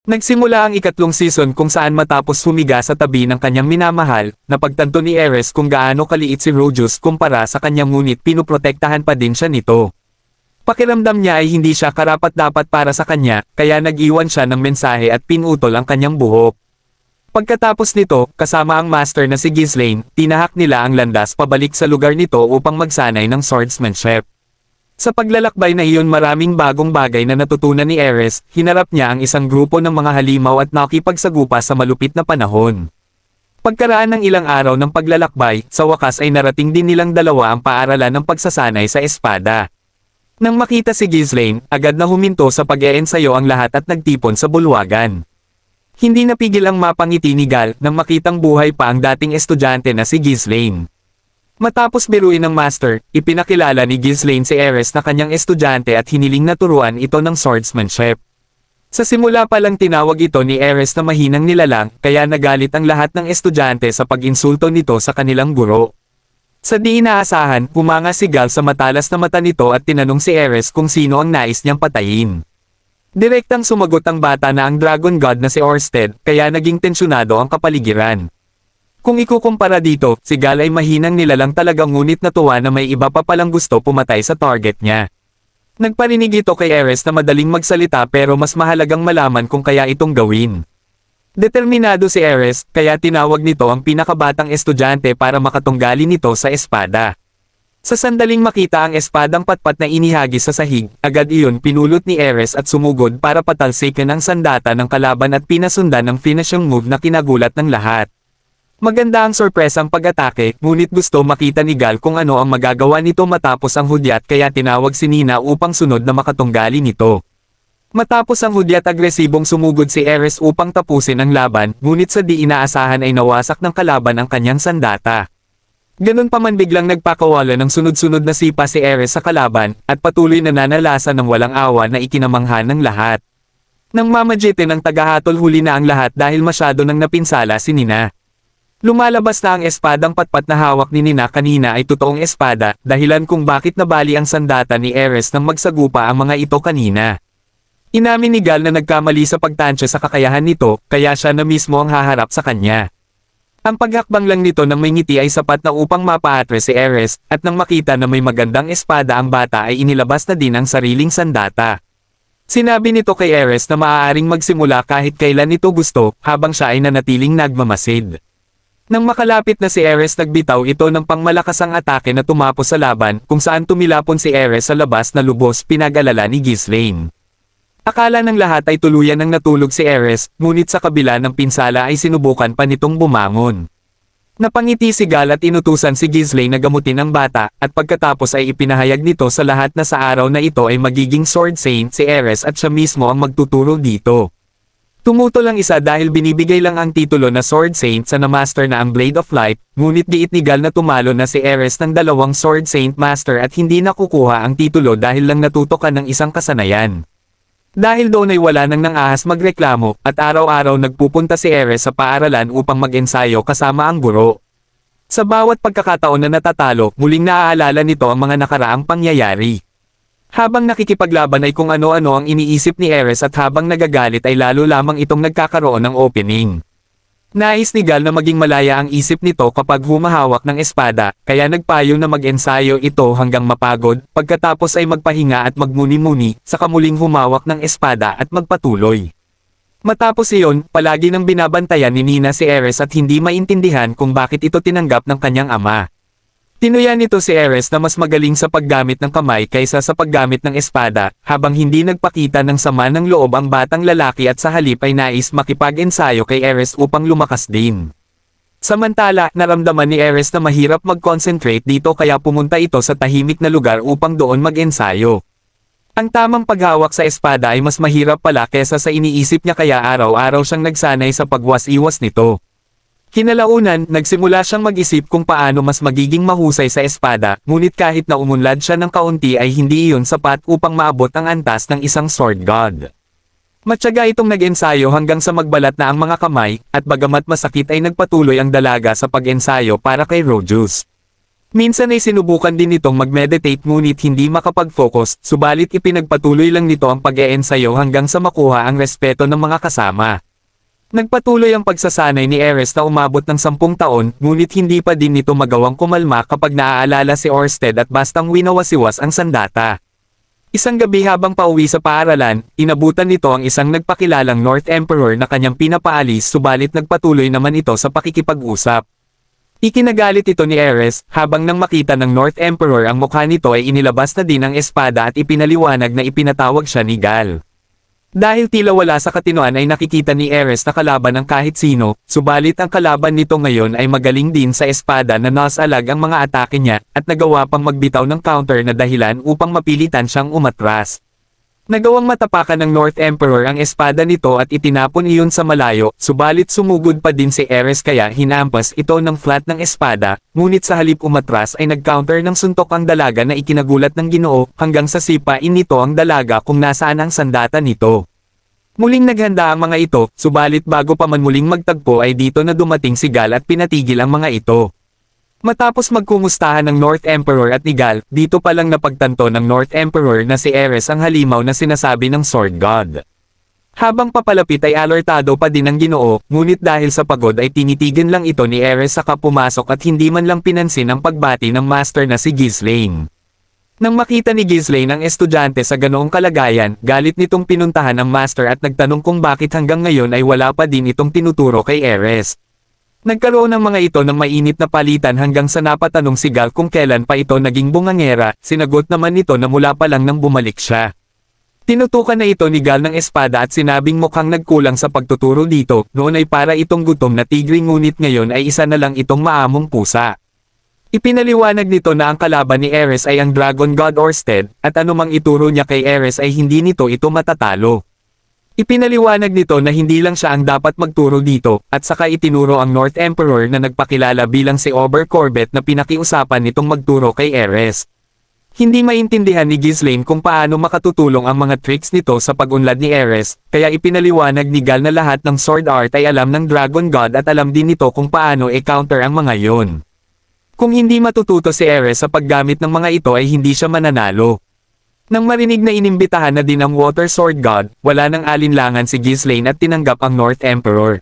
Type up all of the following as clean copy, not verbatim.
Nagsimula ang ikatlong season kung saan matapos humiga sa tabi ng kanyang minamahal, napagtanto ni Ares kung gaano kaliit si Rogus kumpara sa kanyang ngunit pinuprotektahan pa din siya nito. Pakiramdam niya ay hindi siya karapat-dapat para sa kanya, kaya nag-iwan siya ng mensahe at pinutol ang kanyang buhok. Pagkatapos nito, kasama ang master na si Ghislaine, tinahak nila ang landas pabalik sa lugar nito upang magsanay ng swordsmanship. Sa paglalakbay na iyon maraming bagong bagay na natutunan ni Ares, hinarap niya ang isang grupo ng mga halimaw at nakipagsagupa sa malupit na panahon. Pagkaraan ng ilang araw ng paglalakbay, sa wakas ay narating din nilang dalawa ang paaralan ng pagsasanay sa espada. Nang makita si Ghislaine, agad na huminto sa pag-eensayo ang lahat at nagtipon sa bulwagan. Hindi napigil ang mapangiti ni Gal nang makitang buhay pa ang dating estudyante na si Ghislaine. Matapos biruin ng master, ipinakilala ni Ghislaine si Ares na kanyang estudyante at hiniling na turuan ito ng swordsmanship. Sa simula pa lang tinawag ito ni Ares na mahinang nilalang, kaya nagalit ang lahat ng estudyante sa pag-insulto nito sa kanilang guro. Sa di inaasahan, humanga si Gal sa matalas na mata nito at tinanong si Ares kung sino ang nais niyang patayin. Direktang sumagot ang bata na ang Dragon God na si Orsted, kaya naging tensyonado ang kapaligiran. Kung ikukumpara dito, si Gal ay mahinang nilalang talaga ngunit natuwa na may iba pa palang gusto pumatay sa target niya. Nagparinig ito kay Ares na madaling magsalita pero mas mahalagang malaman kung kaya itong gawin. Determinado si Ares, kaya tinawag nito ang pinakabatang estudyante para makatunggali nito sa espada. Sa sandaling makita ang espadang patpat na inihagis sa sahig, agad iyon pinulot ni Ares at sumugod para patalsikan ang sandata ng kalaban at pinasundan ng finishing move na kinagulat ng lahat. Maganda ang sorpresang pag-atake, ngunit gusto makita ni Gal kung ano ang magagawa nito matapos ang hudyat kaya tinawag si Nina upang sunod na makatunggali nito. Matapos ang hudyat agresibong sumugod si Ares upang tapusin ang laban, ngunit sa di inaasahan ay nawasak ng kalaban ang kanyang sandata. Ganun pa man biglang nagpakawala ng sunod-sunod na sipa si Ares sa kalaban, at patuloy na nanalasa ng walang awa na ikinamanghan ng lahat. Nang mamagitin ang tagahatol huli na ang lahat dahil masyado nang napinsala si Nina. Lumalabas na ang espadang patpat na hawak ni Nina kanina ay totoong espada, dahilan kung bakit nabali ang sandata ni Ares nang magsagupa ang mga ito kanina. Inamin ni Gal na nagkamali sa pagtansya sa kakayahan nito, kaya siya na mismo ang haharap sa kanya. Ang paghakbang lang nito ng may ngiti ay sapat na upang mapaatre si Ares, at nang makita na may magandang espada ang bata ay inilabas na din ang sariling sandata. Sinabi nito kay Ares na maaaring magsimula kahit kailan ito gusto, habang siya ay nanatiling nagmamasid. Nang makalapit na si Ares nagbitaw ito ng pangmalakasang atake na tumapos sa laban, kung saan tumilapon si Ares sa labas na lubos pinag-alala ni Ghislaine. Akala ng lahat ay tuluyan ng natulog si Ares, ngunit sa kabila ng pinsala ay sinubukan pa nitong bumangon. Napangiti si Gal at inutusan si Ghislaine na gamutin ang bata, at pagkatapos ay ipinahayag nito sa lahat na sa araw na ito ay magiging Sword Saint si Ares at siya mismo ang magtuturo dito. Tumutol ang isa dahil binibigay lang ang titulo na Sword Saint sa na-master na ang Blade of Light, ngunit diit ni Gal na tumalo na si Ares ng dalawang Sword Saint Master at hindi nakukuha ang titulo dahil lang natutukan ng isang kasanayan. Dahil doon ay wala nang nang-ahas magreklamo, at araw-araw nagpupunta si Ares sa paaralan upang mag-ensayo kasama ang guro. Sa bawat pagkakataon na natatalo, muling naaalala nito ang mga nakaraang pangyayari. Habang nakikipaglaban ay kung ano-ano ang iniisip ni Ares at habang nagagalit ay lalo lamang itong nagkakaroon ng opening. Nais ni Gal na maging malaya ang isip nito kapag humahawak ng espada, kaya nagpayo na mag-ensayo ito hanggang mapagod, pagkatapos ay magpahinga at magmuni-muni, saka muling humawak ng espada at magpatuloy. Matapos iyon, palagi nang binabantayan ni Nina si Ares at hindi maintindihan kung bakit ito tinanggap ng kanyang ama. Tinuyan nito si Ares na mas magaling sa paggamit ng kamay kaysa sa paggamit ng espada, habang hindi nagpakita ng sama ng loob ang batang lalaki at sa halip ay nais makipag-ensayo kay Ares upang lumakas din. Samantala, naramdaman ni Ares na mahirap mag-concentrate dito kaya pumunta ito sa tahimik na lugar upang doon mag-ensayo. Ang tamang paghawak sa espada ay mas mahirap pala kesa sa iniisip niya kaya araw-araw siyang nagsanay sa pagwas-iwas nito. Kinalaunan, nagsimula siyang mag-isip kung paano mas magiging mahusay sa espada, ngunit kahit na umunlad siya ng kaunti ay hindi iyon sapat upang maabot ang antas ng isang sword god. Matyaga itong nag-ensayo hanggang sa magbalat na ang mga kamay, at bagamat masakit ay nagpatuloy ang dalaga sa pag-ensayo para kay Rogus. Minsan ay sinubukan din nitong mag-meditate ngunit hindi makapag-focus, subalit ipinagpatuloy lang nito ang pag-e-ensayo hanggang sa makuha ang respeto ng mga kasama. Nagpatuloy ang pagsasanay ni Ares na umabot ng 10 taon, ngunit hindi pa din nito magawang kumalma kapag naaalala si Orsted at bastang winawasiwas ang sandata. Isang gabi habang pauwi sa paaralan, inabutan nito ang isang nagpakilalang North Emperor na kanyang pinapaalis subalit nagpatuloy naman ito sa pakikipag-usap. Ikinagalit ito ni Ares, habang nang makita ng North Emperor ang mukha nito ay inilabas na din ang espada at ipinaliwanag na ipinatawag siya ni Gal. Dahil tila wala sa katinoan ay nakikita ni Ares na kalaban ng kahit sino, subalit ang kalaban nito ngayon ay magaling din sa espada na nasalag ang mga atake niya, at nagawa pang magbitaw ng counter na dahilan upang mapilitan siyang umatras. Nagawang matapakan ng North Emperor ang espada nito at itinapon iyon sa malayo, subalit sumugod pa din si Ares kaya hinampas ito ng flat ng espada, ngunit sa halip umatras ay nag-counter ng suntok ang dalaga na ikinagulat ng Ginoo, hanggang sa sipain nito ang dalaga kung nasaan ang sandata nito. Muling naghanda ang mga ito, subalit bago pa man muling magtagpo ay dito na dumating si Gal at pinatigil ang mga ito. Matapos magkumustahan ng North Emperor at ni Gal, dito palang napagtanto ng North Emperor na si Ares ang halimaw na sinasabi ng Sword God. Habang papalapit ay alertado pa din ng Ginoo, ngunit dahil sa pagod ay tinitigan lang ito ni Ares saka pumasok at hindi man lang pinansin ang pagbati ng master na si Ghislaine. Nang makita ni Ghislaine ang estudyante sa ganoong kalagayan, galit nitong pinuntahan ang master at nagtanong kung bakit hanggang ngayon ay wala pa din itong tinuturo kay Ares. Nagkaroon ng mga ito ng mainit na palitan hanggang sa napatanong si Gal kung kailan pa ito naging bungangera, sinagot naman nito na mula pa lang nang bumalik siya. Tinutukan na ito ni Gal ng espada at sinabing mukhang nagkulang sa pagtuturo dito, noon ay para itong gutom na tigre ngunit ngayon ay isa na lang itong maamong pusa. Ipinaliwanag nito na ang kalaban ni Ares ay ang Dragon God Orsted, at anumang ituro niya kay Ares ay hindi nito ito matatalo. Ipinaliwanag nito na hindi lang siya ang dapat magturo dito, at saka itinuro ang North Emperor na nagpakilala bilang si Ober Corbett na pinakiusapan nitong magturo kay Ares. Hindi maintindihan ni Ghislaine kung paano makatutulong ang mga tricks nito sa pag-unlad ni Ares, kaya ipinaliwanag ni Gal na lahat ng sword art ay alam ng Dragon God at alam din nito kung paano i-counter ang mga yon. Kung hindi matututo si Ares sa paggamit ng mga ito ay hindi siya mananalo. Nang marinig na inimbitahan na din ang Water Sword God, wala nang alinlangan si Ghislaine at tinanggap ang North Emperor.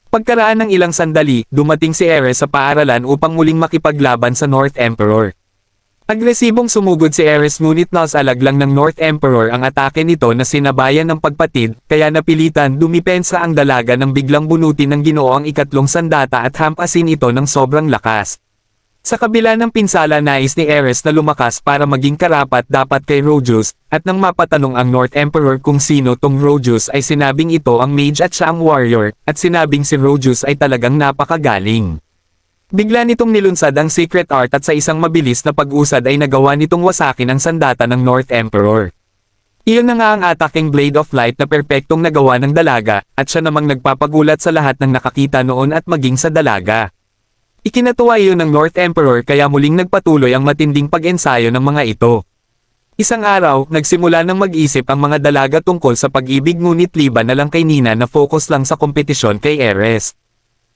Pagkaraan ng ilang sandali, dumating si Ares sa paaralan upang muling makipaglaban sa North Emperor. Agresibong sumugod si Ares ngunit nasalag lang ng North Emperor ang atake nito na sinabayan ng pagpatid, kaya napilitan dumipensa ang dalaga nang biglang bunutin ng Ginoo ang ikatlong sandata at hampasin ito ng sobrang lakas. Sa kabila ng pinsala nais ni Ares na lumakas para maging karapat dapat kay Rogus, at nang mapatanong ang North Emperor kung sino tong Rogus ay sinabing ito ang mage at siya ang warrior, at sinabing si Rogus ay talagang napakagaling. Bigla nitong nilunsad ang secret art at sa isang mabilis na pag-usad ay nagawa nitong wasakin ang sandata ng North Emperor. Iyon na nga ang ataking Blade of Light na perpektong nagawa ng dalaga, at siya namang nagpapagulat sa lahat ng nakakita noon at maging sa dalaga. Ikinatuwa iyon ng North Emperor kaya muling nagpatuloy ang matinding pag-ensayo ng mga ito. Isang araw, nagsimula ng mag-isip ang mga dalaga tungkol sa pag-ibig ngunit liban na lang kay Nina na focus lang sa kompetisyon kay Ares.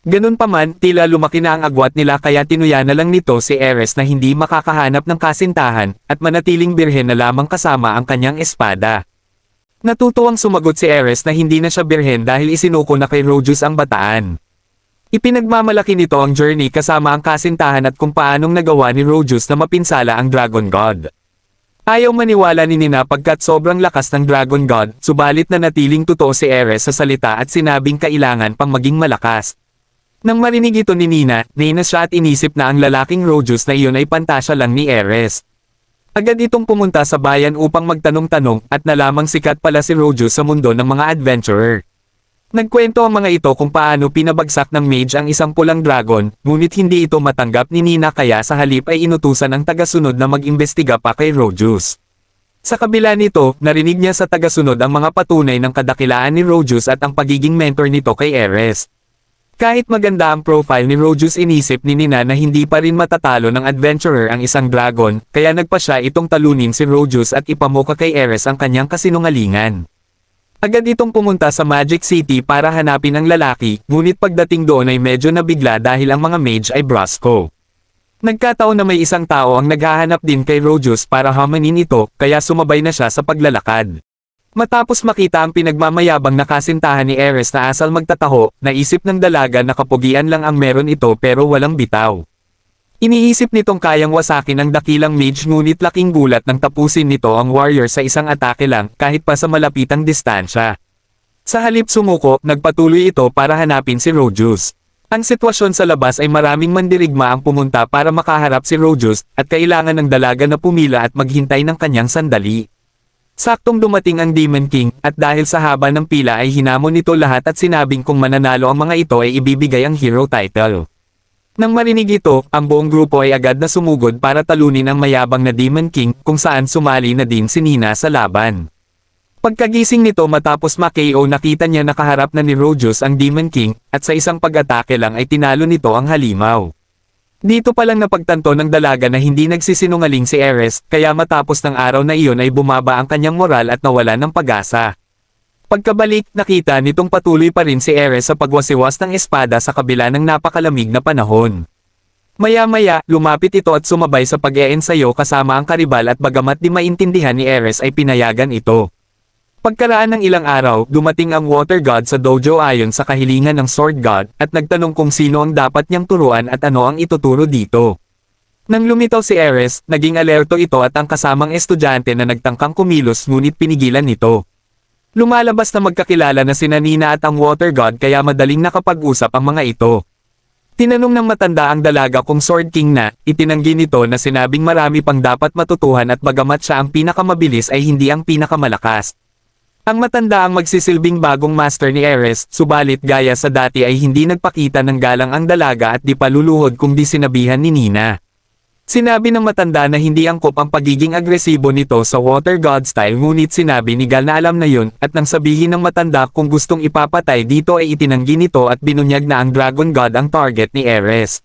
Ganun pa man, tila lumaki na ang agwat nila kaya tinuya na lang nito si Ares na hindi makakahanap ng kasintahan, at manatiling birhen na lamang kasama ang kanyang espada. Natutuwang sumagot si Ares na hindi na siya birhen dahil isinuko na kay Rogus ang bataan. Ipinagmamalaki nito ang journey kasama ang kasintahan at kung paanong nagawa ni Rogus na mapinsala ang Dragon God. Ayaw maniwala ni Nina pagkat sobrang lakas ng Dragon God, subalit na natiling totoo si Ares sa salita at sinabing kailangan pang maging malakas. Nang marinig ito ni Nina, nainis siya at inisip na ang lalaking Rogus na iyon ay pantasya lang ni Ares. Agad itong pumunta sa bayan upang magtanong-tanong at nalamang sikat pala si Rogus sa mundo ng mga adventurer. Nagkwento ang mga ito kung paano pinabagsak ng mage ang isang pulang dragon, ngunit hindi ito matanggap ni Nina kaya sa halip ay inutusan ang tagasunod na mag-imbestiga pa kay Rogus. Sa kabila nito, narinig niya sa tagasunod ang mga patunay ng kadakilaan ni Rogus at ang pagiging mentor nito kay Ares. Kahit maganda ang profile ni Rogus inisip ni Nina na hindi pa rin matatalo ng adventurer ang isang dragon, kaya nagpa siya itong talunin si Rogus at ipamuka kay Ares ang kanyang kasinungalingan. Agad itong pumunta sa Magic City para hanapin ang lalaki, ngunit pagdating doon ay medyo nabigla dahil ang mga mage ay Brasco. Nagkataon na may isang tao ang naghahanap din kay Rojus para hamanin ito, kaya sumabay na siya sa paglalakad. Matapos makita ang pinagmamayabang na kasintahan ni Ares na asal magtataho, naisip ng dalaga na kapugian lang ang meron ito pero walang bitaw. Iniisip nitong kayang wasakin ang dakilang mage ngunit laking gulat nang tapusin nito ang warrior sa isang atake lang kahit pa sa malapitang distansya. Sa halip sumuko, nagpatuloy ito para hanapin si Rojus. Ang sitwasyon sa labas ay maraming mandirigma ang pumunta para makaharap si Rojus at kailangan ng dalaga na pumila at maghintay ng kanyang sandali. Saktong dumating ang Demon King at dahil sa haba ng pila ay hinamon nito lahat at sinabing kung mananalo ang mga ito ay ibibigay ang hero title. Nang marinig ito, ang buong grupo ay agad na sumugod para talunin ang mayabang na Demon King kung saan sumali na din si Nina sa laban. Pagkagising nito matapos ma-KO nakita niya nakaharap na ni Rojus ang Demon King at sa isang pag-atake lang ay tinalo nito ang halimaw. Dito pa lang napagtanto ng dalaga na hindi nagsisinungaling si Ares kaya matapos ng araw na iyon ay bumaba ang kanyang moral at nawala ng pag-asa. Pagkabalik, nakita nitong patuloy pa rin si Ares sa pagwasiwas ng espada sa kabila ng napakalamig na panahon. Maya-maya, lumapit ito at sumabay sa pag-eensayo kasama ang karibal at bagamat di maintindihan ni Ares ay pinayagan ito. Pagkaraan ng ilang araw, dumating ang Water God sa dojo ayon sa kahilingan ng Sword God at nagtanong kung sino ang dapat niyang turuan at ano ang ituturo dito. Nang lumitaw si Ares, naging alerto ito at ang kasamang estudyante na nagtangkang kumilos ngunit pinigilan nito. Lumalabas na magkakilala na sina Nina at ang Water God kaya madaling nakapag-usap ang mga ito. Tinanong ng matanda ang dalaga kung Sword King na, itinanggi nito na sinabing marami pang dapat matutuhan at bagamat siya ang pinakamabilis ay hindi ang pinakamalakas. Ang matanda ang magsisilbing bagong master ni Ares, subalit gaya sa dati ay hindi nagpakita ng galang ang dalaga at di paluluhod kung di sinabihan ni Nina. Sinabi ng matanda na hindi angkop ang pagiging agresibo nito sa Water God style ngunit sinabi ni Gal na alam na yun at nang sabihin ng matanda kung gustong ipapatay dito ay itinanggi nito at binunyag na ang Dragon God ang target ni Ares.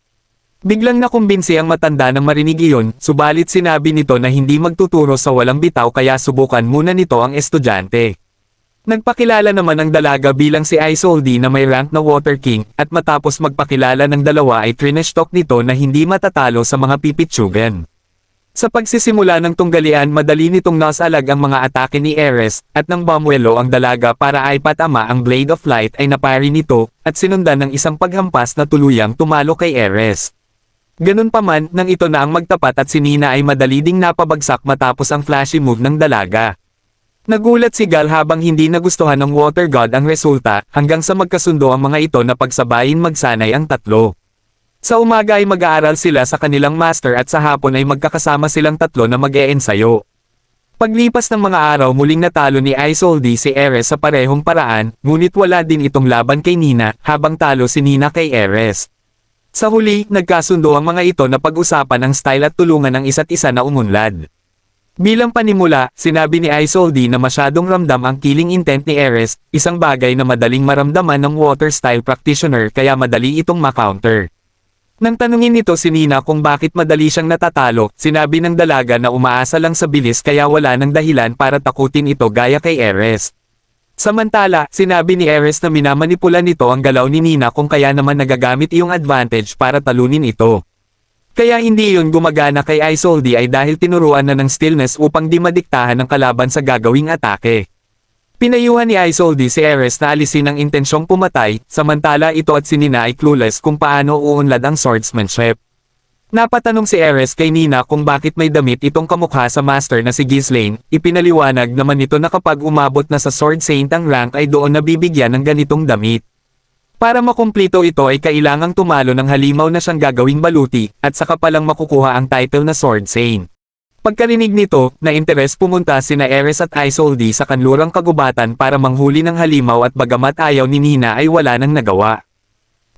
Biglang nakumbinsi ang matanda nang marinig iyon, subalit sinabi nito na hindi magtuturo sa walang bitaw kaya subukan muna nito ang estudyante. Nagpakilala naman ang dalaga bilang si Isolde na may rank na Water King, at matapos magpakilala ng dalawa ay trineshtalk nito na hindi matatalo sa mga pipitsugan. Sa pagsisimula ng tunggalian madali nitong nasalag ang mga atake ni Ares, at nang bumwelo ang dalaga para ipatama ang Blade of Light ay napari nito, at sinundan ng isang paghampas na tuluyang tumalo kay Ares. Ganun pa man, nang ito na ang magtapat at si Nina ay madali ding napabagsak matapos ang flashy move ng dalaga. Nagulat si Gal habang hindi nagustuhan ng Water God ang resulta, hanggang sa magkasundo ang mga ito na pagsabayin magsanay ang tatlo. Sa umaga ay mag-aaral sila sa kanilang master at sa hapon ay magkakasama silang tatlo na mag-eensayo. Paglipas ng mga araw muling natalo ni Isolde si Ares sa parehong paraan, ngunit wala din itong laban kay Nina, habang talo si Nina kay Ares. Sa huli, nagkasundo ang mga ito na pag-usapan ang style at tulungan ng isa't isa na umunlad. Bilang panimula, sinabi ni Isolde na masyadong ramdam ang killing intent ni Ares, isang bagay na madaling maramdaman ng water style practitioner kaya madali itong ma-counter. Nang tanungin nito si Nina kung bakit madali siyang natatalo, sinabi ng dalaga na umaasa lang sa bilis kaya wala ng dahilan para takutin ito gaya kay Ares. Samantala, sinabi ni Ares na minamanipula nito ang galaw ni Nina kung kaya naman nagagamit iyong advantage para talunin ito. Kaya hindi yun gumagana kay Isolde ay dahil tinuruan na ng stillness upang di madiktahan ng kalaban sa gagawing atake. Pinayuhan ni Isolde si Ares na alisin ang intensyong pumatay, samantala ito at si Nina ay clueless kung paano uunlad ang swordsmanship. Napatanong si Ares kay Nina kung bakit may damit itong kamukha sa master na si Ghislaine, ipinaliwanag naman nito na kapag umabot na sa Sword Saint ang rank ay doon nabibigyan ng ganitong damit. Para makumplito ito ay kailangang tumalo ng halimaw na siyang gagawing baluti, at saka palang makukuha ang title na Sword Saint. Pagkarinig nito, na interes pumunta sina Ares at Isolde sa kanlurang kagubatan para manghuli ng halimaw at bagamat ayaw ni Nina ay wala nang nagawa.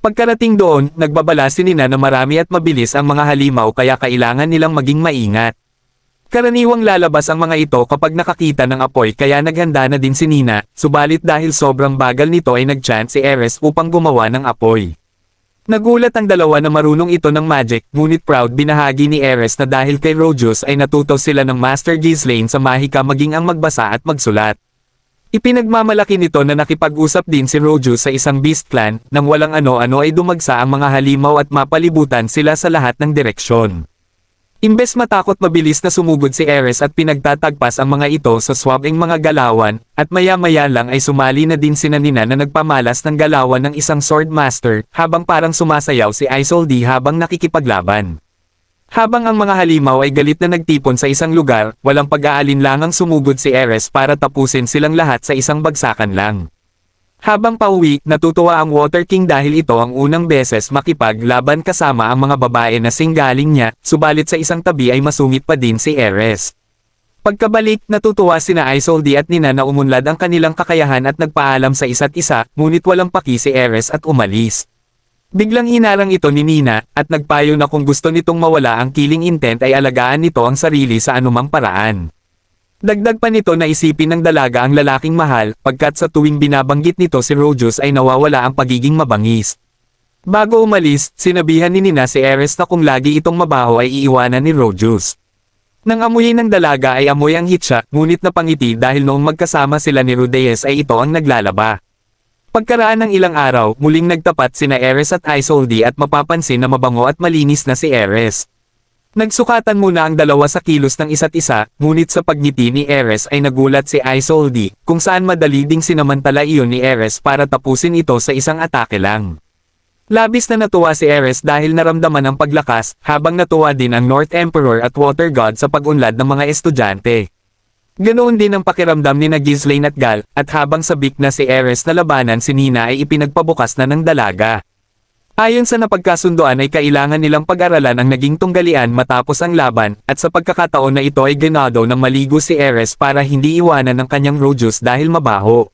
Pagkarating doon, nagbabala si Nina na marami at mabilis ang mga halimaw kaya kailangan nilang maging maingat. Karaniwang lalabas ang mga ito kapag nakakita ng apoy kaya naghanda na din si Nina, subalit dahil sobrang bagal nito ay nag-chance si Ares upang gumawa ng apoy. Nagulat ang dalawa na marunong ito ng magic, ngunit proud binahagi ni Ares na dahil kay Rojus ay natuto sila ng Master Ghislaine sa mahika maging ang magbasa at magsulat. Ipinagmamalaki nito na nakipag-usap din si Rojo sa isang beast clan, nang walang ano-ano ay dumagsa ang mga halimaw at mapalibutan sila sa lahat ng direksyon. Imbes matakot mabilis na sumugod si Ares at pinagtatagpas ang mga ito sa swabbing mga galawan, at maya-maya lang ay sumali na din sina Nina na nagpamalas ng galawan ng isang sword master, habang parang sumasayaw si Isolde habang nakikipaglaban. Habang ang mga halimaw ay galit na nagtipon sa isang lugar, walang pag-aalinlangang sumugod si Ares para tapusin silang lahat sa isang bagsakan lang. Habang pauwi, natutuwa ang Water King dahil ito ang unang beses makipaglaban kasama ang mga babae na singgaling niya, subalit sa isang tabi ay masungit pa din si Ares. Pagkabalik, natutuwa sina Isolde at Nina na umunlad ang kanilang kakayahan at nagpaalam sa isa't isa, ngunit walang paki si Ares at umalis. Biglang hinarang ito ni Nina, at nagpayo na kung gusto nitong mawala ang killing intent ay alagaan nito ang sarili sa anumang paraan. Dagdag pa nito na isipin ng dalaga ang lalaking mahal, pagkat sa tuwing binabanggit nito si Rojo ay nawawala ang pagiging mabangis. Bago umalis, sinabihan ni Nina si Ares na kung lagi itong mabaho ay iiwanan ni Rojo. Nang amuyin ng dalaga ay amoy ang hitsa, ngunit napangiti dahil noong magkasama sila ni Rudeyes ay ito ang naglalaba. Pagkaraan ng ilang araw, muling nagtapat sina Ares at Isolde at mapapansin na mabango at malinis na si Ares. Nagsukatan muna ang dalawa sa kilos ng isa't isa, ngunit sa pagngiti ni Ares ay nagulat si Isolde, kung saan madali ding sinamantala iyon ni Ares para tapusin ito sa isang atake lang. Labis na natuwa si Ares dahil naramdaman ang paglakas, habang natuwa din ang North Emperor at Water God sa pag-unlad ng mga estudyante. Ganoon din ang pakiramdam ni Ghislaine at Gal, at habang sabik na si Ares na labanan si Nina ay ipinagpabukas na ng dalaga. Ayon sa napagkasunduan ay kailangan nilang pag-aralan ang naging tunggalian matapos ang laban, at sa pagkakataon na ito ay ganado ng maligo si Ares para hindi iwanan ng kanyang Rojo dahil mabaho.